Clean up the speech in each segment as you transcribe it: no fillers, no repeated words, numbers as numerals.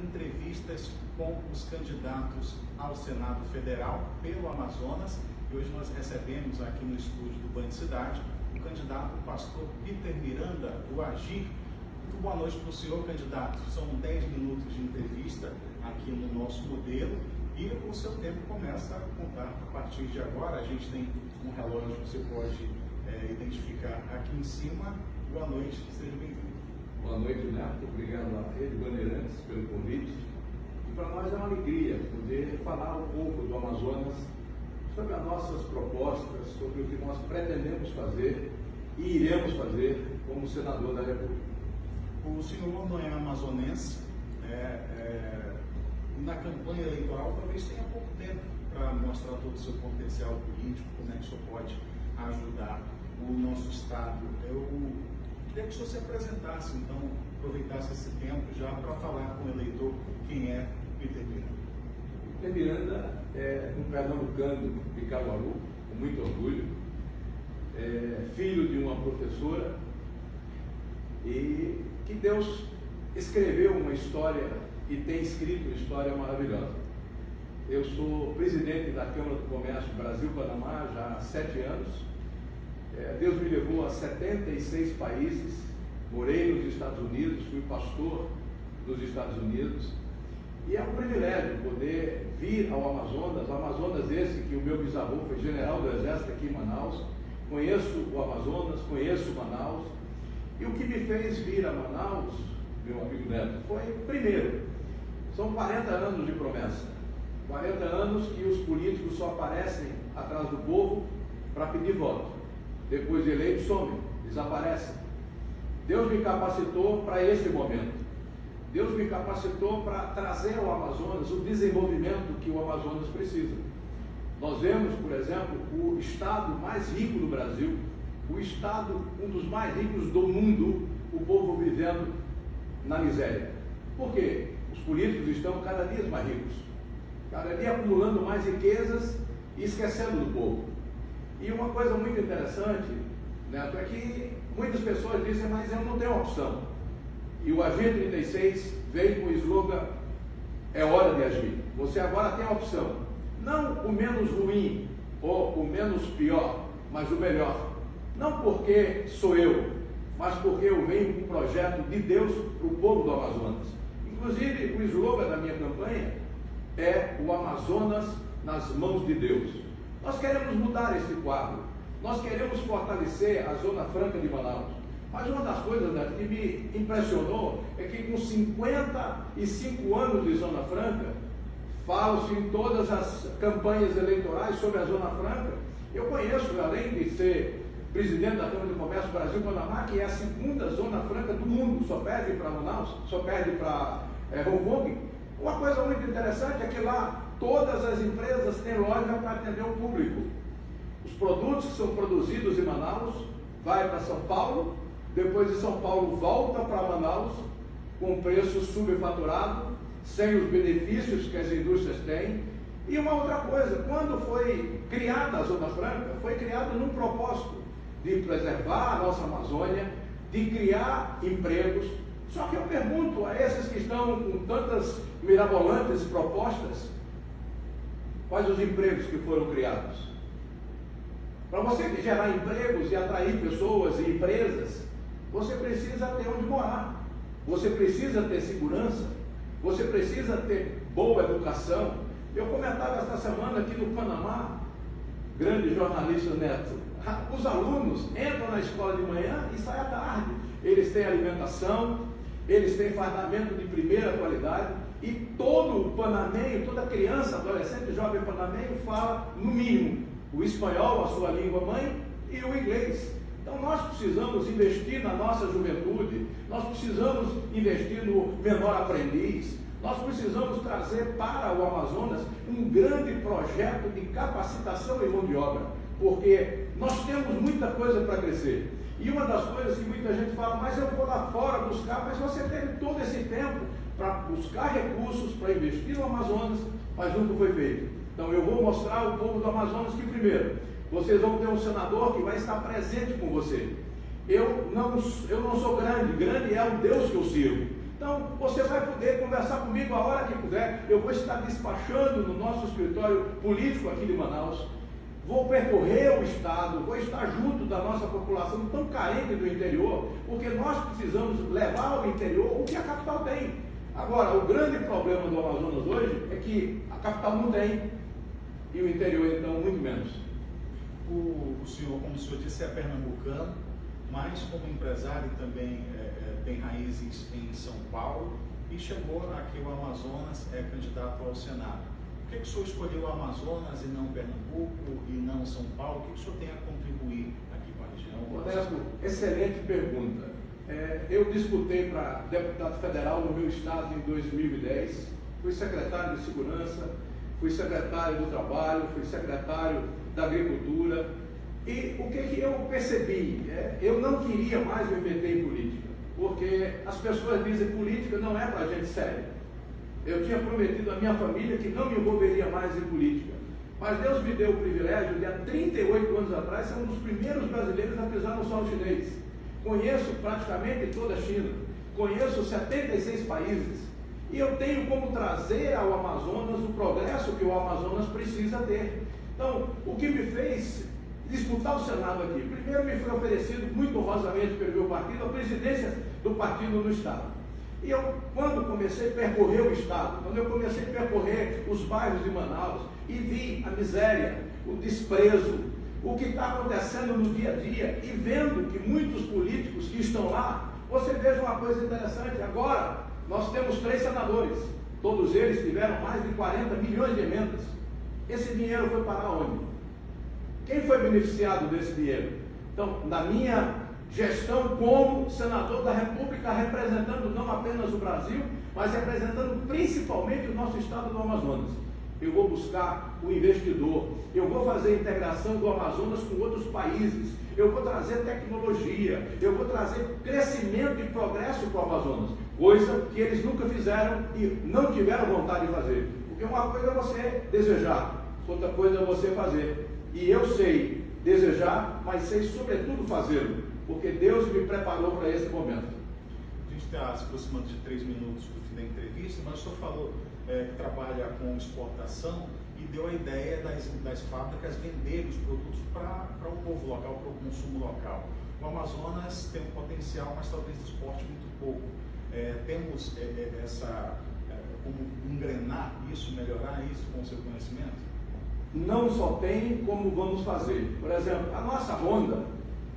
entrevistas com os candidatos ao Senado Federal pelo Amazonas. E hoje nós recebemos aqui no estúdio do Band Cidade o candidato pastor Peter Miranda, do Agir. Muito boa noite para o senhor, candidato. São 10 minutos de entrevista aqui no nosso modelo e o seu tempo começa a contar a partir de agora. A gente tem um relógio que você pode identificar aqui em cima. Boa noite, seja bem-vindo. Boa noite, Neto. Obrigado à Rede Bandeirantes pelo convite. E para nós é uma alegria poder falar um pouco do Amazonas, sobre as nossas propostas, sobre o que nós pretendemos fazer e iremos fazer como senador da República. O senhor não é amazonense, na campanha eleitoral talvez tenha pouco tempo para mostrar todo o seu potencial político, como é que o senhor pode ajudar o nosso estado. Eu queria que o senhor se apresentasse, então, aproveitasse esse tempo já para falar com o eleitor quem é Peter Miranda. Peter Miranda é um pernambucano de Caruaru, com muito orgulho, filho de uma professora, e que Deus escreveu uma história e tem escrito uma história maravilhosa. Eu sou presidente da Câmara do Comércio Brasil-Panamá já há 7 anos. Deus me levou a 76 países, morei nos Estados Unidos, fui pastor nos Estados Unidos, e é um privilégio poder vir ao Amazonas esse que o meu bisavô foi general do Exército aqui em Manaus. Conheço o Amazonas, conheço Manaus, e o que me fez vir a Manaus, meu amigo Neto, foi, primeiro, são 40 anos de promessa, 40 anos que os políticos só aparecem atrás do povo para pedir voto. Depois de eleitos, somem, desaparecem. Deus me capacitou para esse momento. Deus me capacitou para trazer ao Amazonas o desenvolvimento que o Amazonas precisa. Nós vemos, por exemplo, o estado mais rico do Brasil, o estado, um dos mais ricos do mundo, o povo vivendo na miséria. Por quê? Os políticos estão cada dia mais ricos, cada dia acumulando mais riquezas e esquecendo do povo. E uma coisa muito interessante, Neto, é que muitas pessoas dizem, mas eu não tenho opção. E o Agir 36 veio com o slogan, é hora de agir. Você agora tem a opção. Não o menos ruim ou o menos pior, mas o melhor. Não porque sou eu, mas porque eu venho com um projeto de Deus para o povo do Amazonas. Inclusive, o slogan da minha campanha é o Amazonas nas mãos de Deus. Nós queremos mudar esse quadro, nós queremos fortalecer a Zona Franca de Manaus. Mas uma das coisas que me impressionou é que com 55 anos de Zona Franca, falo-se em todas as campanhas eleitorais sobre a Zona Franca. Eu conheço, além de ser presidente da Câmara de Comércio Brasil-Panamá, que é a segunda Zona Franca do mundo, só perde para Manaus, só perde para Hong Kong. Uma coisa muito interessante é que lá todas as empresas têm loja para atender o público. Os produtos que são produzidos em Manaus vai para São Paulo, depois de São Paulo volta para Manaus com preço subfaturado, sem os benefícios que as indústrias têm. E uma outra coisa, quando foi criada a Zona Franca, foi criada num propósito de preservar a nossa Amazônia, de criar empregos. Só que eu pergunto a esses que estão com tantas mirabolantes propostas, quais os empregos que foram criados? Para você gerar empregos e atrair pessoas e empresas, você precisa ter onde morar, você precisa ter segurança, você precisa ter boa educação. Eu comentava esta semana aqui no Panamá, grande jornalista Neto, os alunos entram na escola de manhã e saem à tarde. Eles têm alimentação, eles têm fardamento de primeira qualidade, e todo o panamenho, toda criança, adolescente, jovem panamenho fala, no mínimo, o espanhol, a sua língua mãe, e o inglês. Então nós precisamos investir na nossa juventude, nós precisamos investir no menor aprendiz, nós precisamos trazer para o Amazonas um grande projeto de capacitação e mão de obra, porque nós temos muita coisa para crescer. E uma das coisas que muita gente fala, mas eu vou lá fora buscar, mas você teve todo esse tempo para buscar recursos, para investir no Amazonas, mas nunca foi feito. Então eu vou mostrar ao povo do Amazonas que, primeiro, vocês vão ter um senador que vai estar presente com você. Eu não sou grande, grande é o Deus que eu sirvo. Então, você vai poder conversar comigo a hora que puder. Eu vou estar despachando no nosso escritório político aqui de Manaus. Vou percorrer o estado, vou estar junto da nossa população tão carente do interior, porque nós precisamos levar ao interior o que a capital tem. Agora, o grande problema do Amazonas hoje é que a capital não tem, e o interior, então, muito menos. O senhor, como o senhor disse, é pernambucano, mas como empresário também tem raízes em São Paulo e chegou aqui ao Amazonas, é candidato ao Senado. Por que o senhor escolheu o Amazonas e não Pernambuco e não São Paulo? O que o senhor tem a contribuir aqui com a região? Modesto, excelente pergunta. Eu disputei para deputado federal no meu estado em 2010, fui secretário de Segurança, fui secretário do Trabalho, fui secretário da Agricultura. E o que eu percebi? Eu não queria mais me meter em política, porque as pessoas dizem que política não é para gente séria. Eu tinha prometido à minha família que não me envolveria mais em política. Mas Deus me deu o privilégio de, há 38 anos atrás, ser um dos primeiros brasileiros a pisar no solo chinês. Conheço praticamente toda a China, conheço 76 países, e eu tenho como trazer ao Amazonas o progresso que o Amazonas precisa ter. Então, o que me fez disputar o Senado aqui? Primeiro, me foi oferecido muito honrosamente pelo meu partido a presidência do partido no Estado. E eu, quando comecei a percorrer o Estado, quando eu comecei a percorrer os bairros de Manaus e vi a miséria, o desprezo, o que está acontecendo no dia a dia, e vendo que muitos políticos que estão lá, você veja uma coisa interessante. Agora, nós temos 3 senadores, todos eles tiveram mais de 40 milhões de emendas. Esse dinheiro foi parar onde? Quem foi beneficiado desse dinheiro? Então, na minha gestão como senador da República, representando não apenas o Brasil, mas representando principalmente o nosso estado do Amazonas, eu vou buscar o investidor, eu vou fazer a integração do Amazonas com outros países, eu vou trazer tecnologia, eu vou trazer crescimento e progresso para o Amazonas, coisa que eles nunca fizeram e não tiveram vontade de fazer. Porque uma coisa é você desejar, outra coisa é você fazer. E eu sei desejar, mas sei sobretudo fazê-lo, porque Deus me preparou para esse momento. A gente está se aproximando de 3 minutos do fim da entrevista, mas o senhor falou que trabalha com exportação e deu a ideia das fábricas venderem os produtos para o povo local, para o consumo local. O Amazonas tem um potencial, mas talvez exporte muito pouco. Temos como engrenar isso, melhorar isso com o seu conhecimento? Não só tem, como vamos fazer. Por exemplo, a nossa Honda,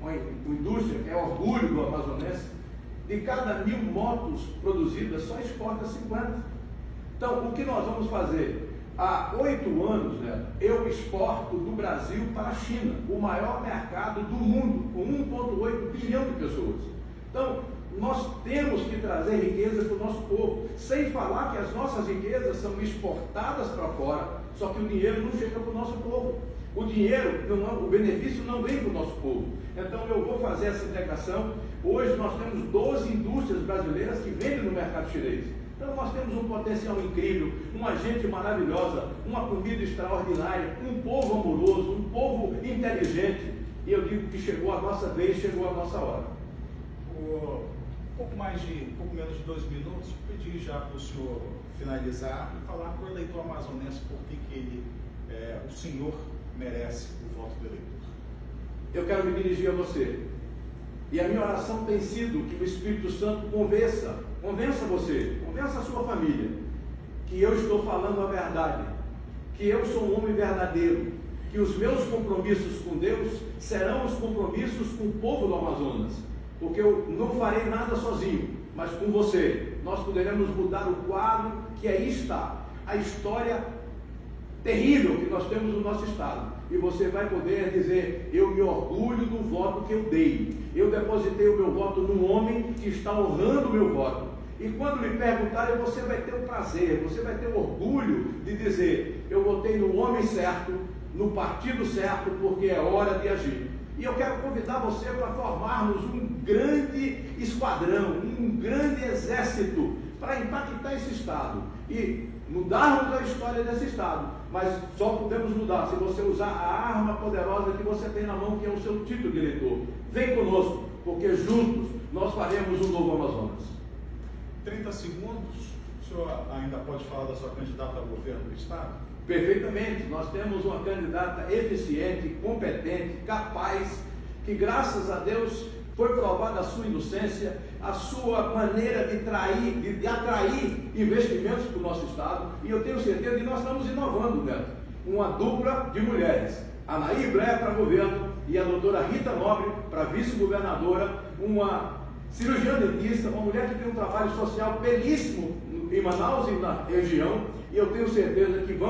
uma indústria que é orgulho do amazonense, de cada 1000 motos produzidas, só exporta 50. Então, o que nós vamos fazer? Há 8 anos, eu exporto do Brasil para a China, o maior mercado do mundo, com 1,8 bilhão de pessoas. Então, nós temos que trazer riqueza para o nosso povo, sem falar que as nossas riquezas são exportadas para fora, só que o dinheiro não chega para o nosso povo. O dinheiro, o benefício não vem para o nosso povo. Então eu vou fazer essa integração. Hoje nós temos 12 indústrias brasileiras que vendem no mercado chinês. Então nós temos um potencial incrível, uma gente maravilhosa, uma comida extraordinária, um povo amoroso, um povo inteligente. E eu digo que chegou a nossa vez, chegou a nossa hora. Pouco menos de 2 minutos, pedi já para o senhor finalizar e falar para o eleitor amazonense por que o senhor merece o voto do eleitor. Eu quero me dirigir a você. E a minha oração tem sido que o Espírito Santo convença você, convença a sua família, que eu estou falando a verdade, que eu sou um homem verdadeiro, que os meus compromissos com Deus serão os compromissos com o povo do Amazonas, porque eu não farei nada sozinho, mas com você. Nós poderemos mudar o quadro que aí está, a história terrível que nós temos no nosso estado. E você vai poder dizer: eu me orgulho do voto que eu dei. Eu depositei o meu voto num homem que está honrando o meu voto. E quando lhe perguntarem, você vai ter o prazer, você vai ter o orgulho de dizer: eu votei no homem certo, no partido certo, porque é hora de agir. E eu quero convidar você para formarmos um grande esquadrão, um grande exército para impactar esse estado e mudarmos a história desse estado. Mas só podemos mudar se você usar a arma poderosa que você tem na mão, que é o seu título de eleitor. Vem conosco, porque juntos nós faremos um novo Amazonas. 30 segundos, o senhor ainda pode falar da sua candidata ao governo do Estado? Perfeitamente. Nós temos uma candidata eficiente, competente, capaz, que graças a Deus foi provada a sua inocência, a sua maneira de atrair investimentos para o nosso Estado, e eu tenho certeza que nós estamos inovando, Neto. Uma dupla de mulheres, a Nair Bleia para governo e a doutora Rita Nobre para vice-governadora, uma cirurgiã dentista, uma mulher que tem um trabalho social belíssimo em Manaus e na região, e eu tenho certeza que vamos